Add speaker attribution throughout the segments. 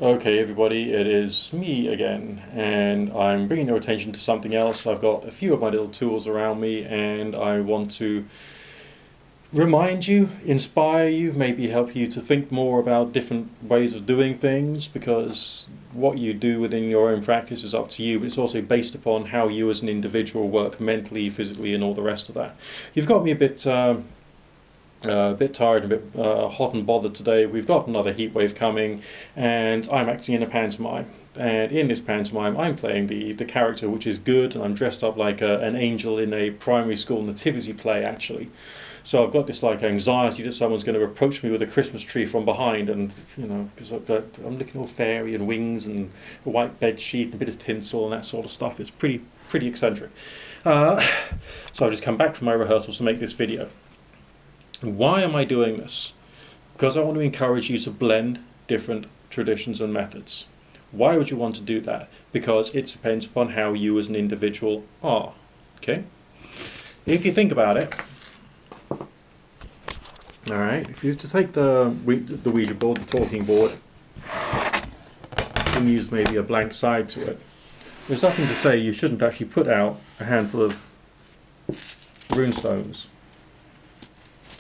Speaker 1: Okay, everybody, it is me again, and I'm bringing your attention to something else. I've got a few of my little tools around me, and I want to remind you, inspire you, maybe help you to think more about different ways of doing things, because what you do within your own practice is up to you, but it's also based upon how you as an individual work mentally, physically, and all the rest of that. You've got me a bit tired, a bit hot and bothered today. We've got another heat wave coming, and I'm acting in a pantomime. And in this pantomime, I'm playing the character, which is good, and I'm dressed up like an angel in a primary school nativity play, actually. So I've got this like anxiety that someone's going to approach me with a Christmas tree from behind, and because I'm looking all fairy and wings and a white bed sheet and a bit of tinsel and that sort of stuff. It's pretty eccentric. Uh, so I've just come back from my rehearsals to make this video. Why am I doing this? Because I want to encourage you to blend different traditions and methods. Why would you want to do that? Because it depends upon how you as an individual are. Okay? If you think about it, alright, if you were to take the Ouija board, the talking board, and use maybe a blank side to it, there's nothing to say you shouldn't actually put out a handful of runestones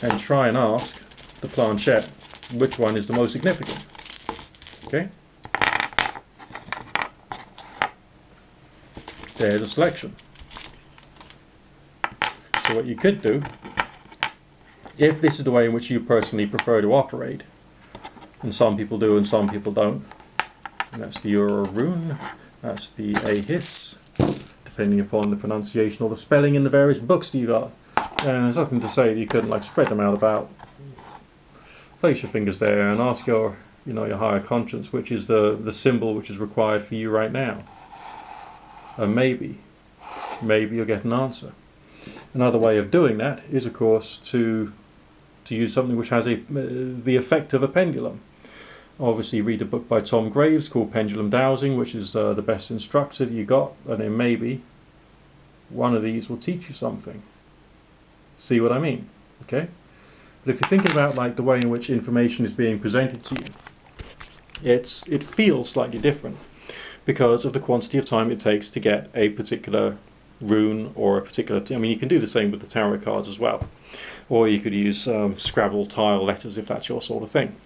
Speaker 1: and try and ask the planchette which one is the most significant. Okay? There's a selection. So what you could do, if this is the way in which you personally prefer to operate, and some people do and some people don't, and that's the Euro rune, that's the Ahis, depending upon the pronunciation or the spelling in the various books that you got. And there's nothing to say that you couldn't like spread them out about. Place your fingers there and ask your higher conscience, which is the symbol which is required for you right now. And maybe you'll get an answer. Another way of doing that is, of course, to use something which has the effect of a pendulum. Obviously, read a book by Tom Graves called Pendulum Dowsing, which is the best instructor that you got, and then maybe one of these will teach you something. See what I mean? Okay? But if you're thinking about like the way in which information is being presented to you, it feels slightly different because of the quantity of time it takes to get a particular rune or a particular... I mean, you can do the same with the tarot cards as well. Or you could use Scrabble tile letters if that's your sort of thing.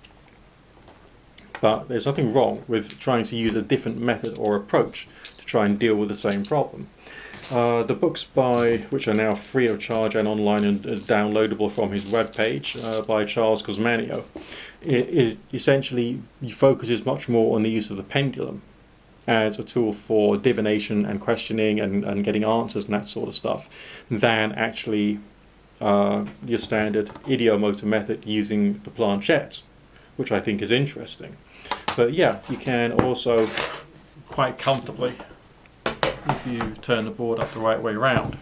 Speaker 1: But there's nothing wrong with trying to use a different method or approach to try and deal with the same problem. The books which are now free of charge and online and downloadable from his webpage by Charles Cosmanio, it essentially focuses much more on the use of the pendulum as a tool for divination and questioning and getting answers and that sort of stuff than actually your standard ideomotor method using the planchette, which I think is interesting. But yeah, you can also quite comfortably, if you turn the board up the right way around,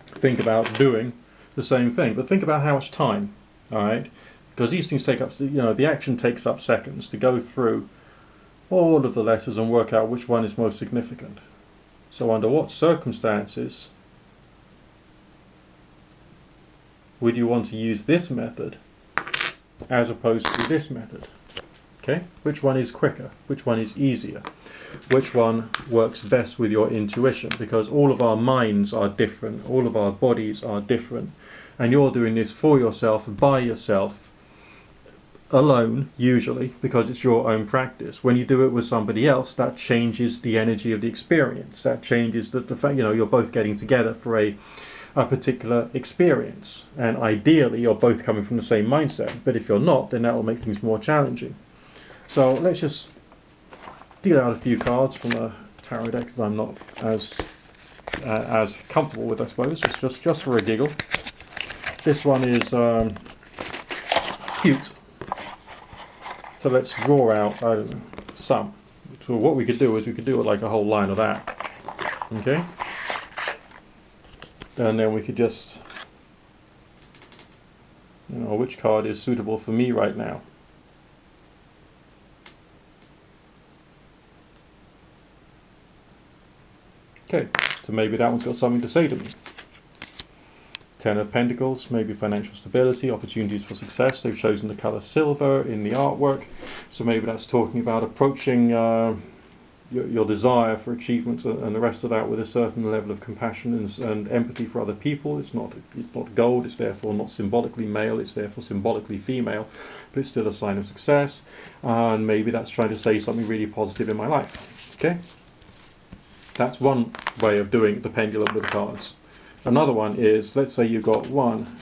Speaker 1: think about doing the same thing. But think about how much time, alright? Because these things take up, the action takes up seconds to go through all of the letters and work out which one is most significant. So under what circumstances would you want to use this method as opposed to this method? Okay? Which one is quicker? Which one is easier? Which one works best with your intuition? Because all of our minds are different, all of our bodies are different, and you're doing this for yourself, by yourself, alone, usually, because it's your own practice. When you do it with somebody else, that changes the energy of the experience. That changes the fact, you're both getting together for a particular experience. And ideally, you're both coming from the same mindset. But if you're not, then that will make things more challenging. So let's just deal out a few cards from a tarot deck that I'm not as comfortable with, I suppose. It's just for a giggle. This one is cute. So let's draw out, I don't know, some. So what we could do is we could do like a whole line of that. Okay? And then we could just, which card is suitable for me right now. Okay, so maybe that one's got something to say to me. Ten of Pentacles, maybe financial stability, opportunities for success. They've chosen the colour silver in the artwork, so maybe that's talking about approaching your desire for achievement and the rest of that with a certain level of compassion and empathy for other people. It's not gold, it's therefore not symbolically male, it's therefore symbolically female, but it's still a sign of success, and maybe that's trying to say something really positive in my life. Okay, that's one way of doing the pendulum with the cards. Another one is, let's say you've got 1,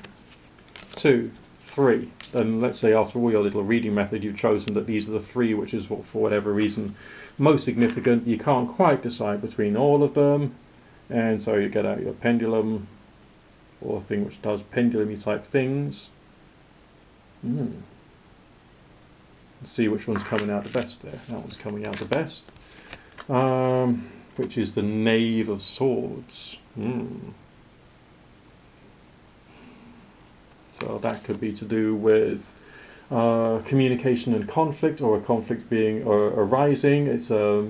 Speaker 1: 2, 3, and let's say after all your little reading method you've chosen that these are the 3 which is what, for whatever reason, most significant. You can't quite decide between all of them, and so you get out your pendulum, or a thing which does pendulum-y type things. Let's see which one's coming out the best there. That one's coming out the best, which is the Knave of Swords. So that could be to do with communication and conflict, or a conflict being arising. It's a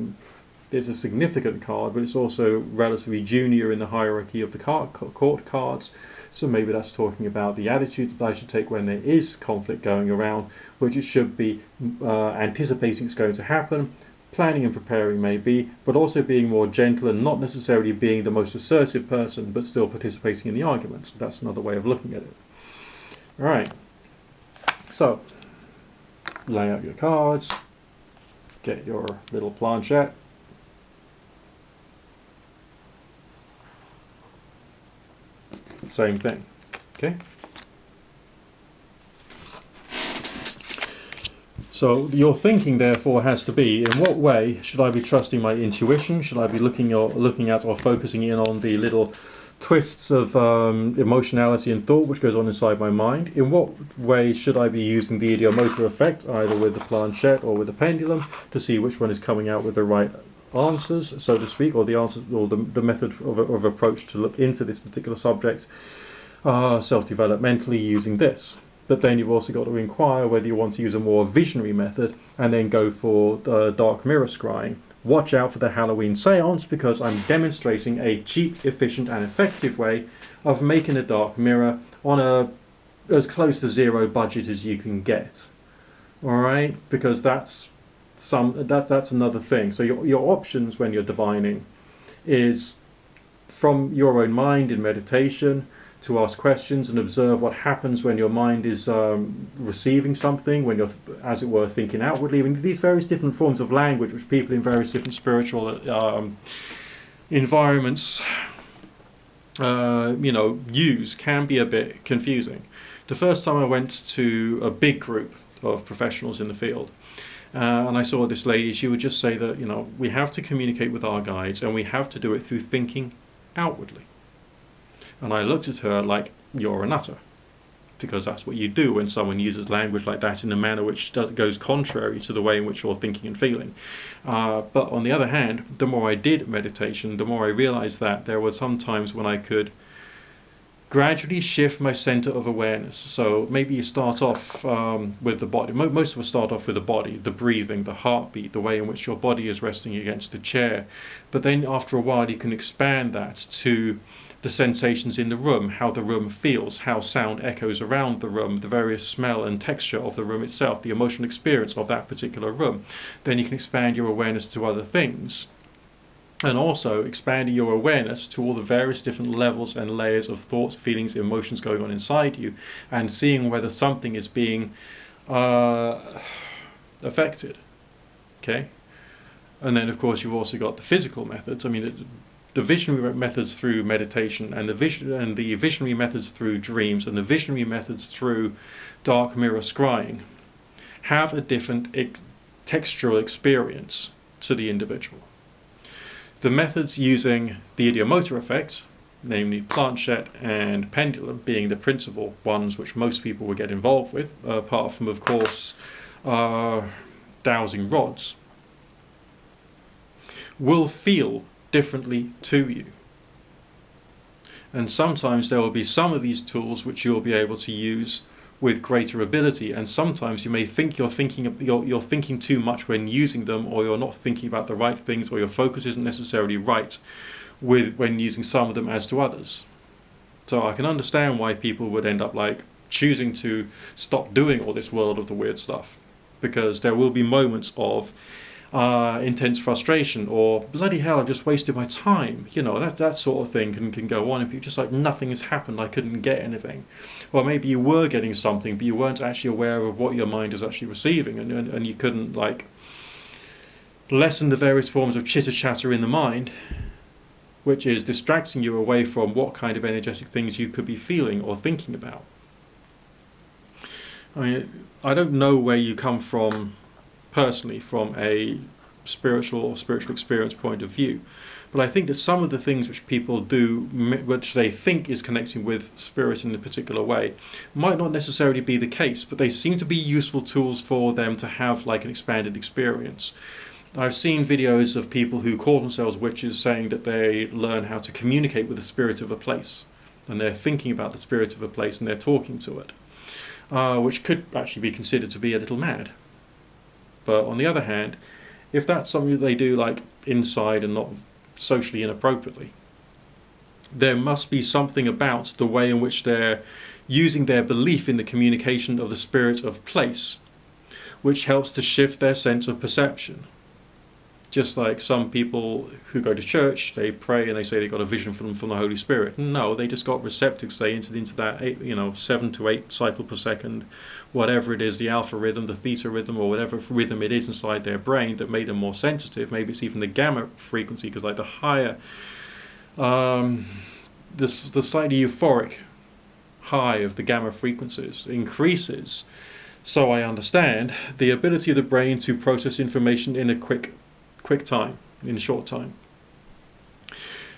Speaker 1: significant card, but it's also relatively junior in the hierarchy of the court cards. So maybe that's talking about the attitude that I should take when there is conflict going around, which it should be anticipating it's going to happen, planning and preparing maybe, but also being more gentle and not necessarily being the most assertive person, but still participating in the arguments. That's another way of looking at it. Alright, so lay out your cards, get your little planchette, same thing, okay? So your thinking therefore has to be, in what way should I be trusting my intuition? Should I be looking at or focusing in on the little twists of emotionality and thought which goes on inside my mind? In what way should I be using the ideomotor effect, either with the planchette or with the pendulum, to see which one is coming out with the right answers, so to speak, or the answers, or the method of approach to look into this particular subject self-developmentally using this? But then you've also got to inquire whether you want to use a more visionary method and then go for dark mirror scrying. Watch out for the Halloween seance, because I'm demonstrating a cheap, efficient and effective way of making a dark mirror on as close to zero budget as you can get. Alright? Because that's another thing. So your options when you're divining is from your own mind in meditation, to ask questions and observe what happens when your mind is receiving something, when you're, as it were, thinking outwardly. I mean, these various different forms of language which people in various different spiritual environments use can be a bit confusing. The first time I went to a big group of professionals in the field, and I saw this lady, she would just say that, we have to communicate with our guides and we have to do it through thinking outwardly. And I looked at her like, you're a nutter, because that's what you do when someone uses language like that in a manner which goes contrary to the way in which you're thinking and feeling. But on the other hand, the more I did meditation, the more I realized that there were some times when I could gradually shift my center of awareness. So maybe you start off with the body. Most of us start off with the body, the breathing, the heartbeat, the way in which your body is resting against the chair. But then after a while you can expand that to the sensations in the room, how the room feels, how sound echoes around the room, the various smell and texture of the room itself, the emotional experience of that particular room. Then you can expand your awareness to other things, and also expanding your awareness to all the various different levels and layers of thoughts, feelings, emotions going on inside you, and seeing whether something is being affected. Okay? And then of course you've also got the physical methods. I mean, the visionary methods through meditation, and the visionary methods through dreams, and the visionary methods through dark mirror scrying have a different textural experience to the individual. The methods using the ideomotor effect, namely planchette and pendulum, being the principal ones which most people will get involved with, apart from, of course, dowsing rods, will feel differently to you. And sometimes there will be some of these tools which you'll be able to use with greater ability, and sometimes you may think you're thinking too much when using them, or you're not thinking about the right things, or your focus isn't necessarily right when using some of them as to others. So I can understand why people would end up like choosing to stop doing all this world of the weird stuff, because there will be moments of intense frustration, or bloody hell, I've just wasted my time. You know, that sort of thing can go on, and people just like, nothing has happened, I couldn't get anything. Or maybe you were getting something, but you weren't actually aware of what your mind is actually receiving, and you couldn't like lessen the various forms of chitter chatter in the mind, which is distracting you away from what kind of energetic things you could be feeling or thinking about. I mean, I don't know where you come from personally from a spiritual experience point of view, but I think that some of the things which people do, which they think is connecting with spirit in a particular way, might not necessarily be the case, but they seem to be useful tools for them to have like an expanded experience. I've seen videos of people who call themselves witches saying that they learn how to communicate with the spirit of a place, and they're thinking about the spirit of a place and they're talking to it, which could actually be considered to be a little mad. But on the other hand, if that's something that they do like inside and not socially inappropriately, there must be something about the way in which they're using their belief in the communication of the spirit of place, which helps to shift their sense of perception. Just like some people who go to church, they pray and they say they got a vision from the Holy Spirit. No, they just got receptacles. They entered into that 7 to 8 cycle per second, whatever it is, the alpha rhythm, the theta rhythm, or whatever rhythm it is inside their brain that made them more sensitive. Maybe it's even the gamma frequency, because like the higher, the slightly euphoric high of the gamma frequencies increases. So I understand the ability of the brain to process information in a quick time, in a short time.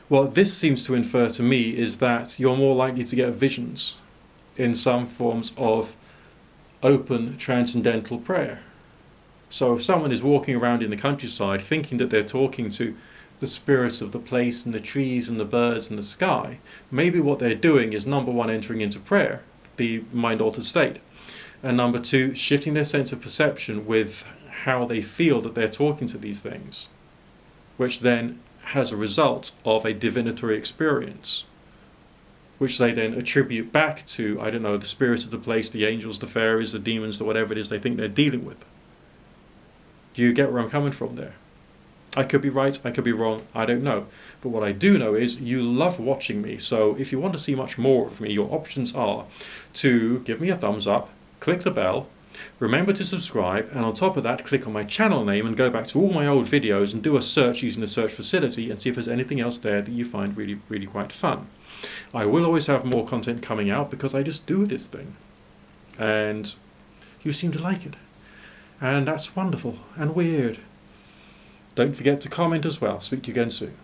Speaker 1: What this seems to infer to me is that you're more likely to get visions in some forms of open transcendental prayer. So if someone is walking around in the countryside thinking that they're talking to the spirits of the place and the trees and the birds and the sky, maybe what they're doing is, number one, entering into prayer, the mind-altered state, and number two, shifting their sense of perception with how they feel that they're talking to these things, which then has a result of a divinatory experience, which they then attribute back to, I don't know, the spirits of the place, the angels, the fairies, the demons, the whatever it is they think they're dealing with. Do you get where I'm coming from there? I could be right, I could be wrong, I don't know. But what I do know is you love watching me, so if you want to see much more of me, your options are to give me a thumbs up, click the bell, remember to subscribe, and on top of that, click on my channel name and go back to all my old videos and do a search using the search facility and see if there's anything else there that you find really, really quite fun. I will always have more content coming out because I just do this thing. And you seem to like it. And that's wonderful and weird. Don't forget to comment as well. Speak to you again soon.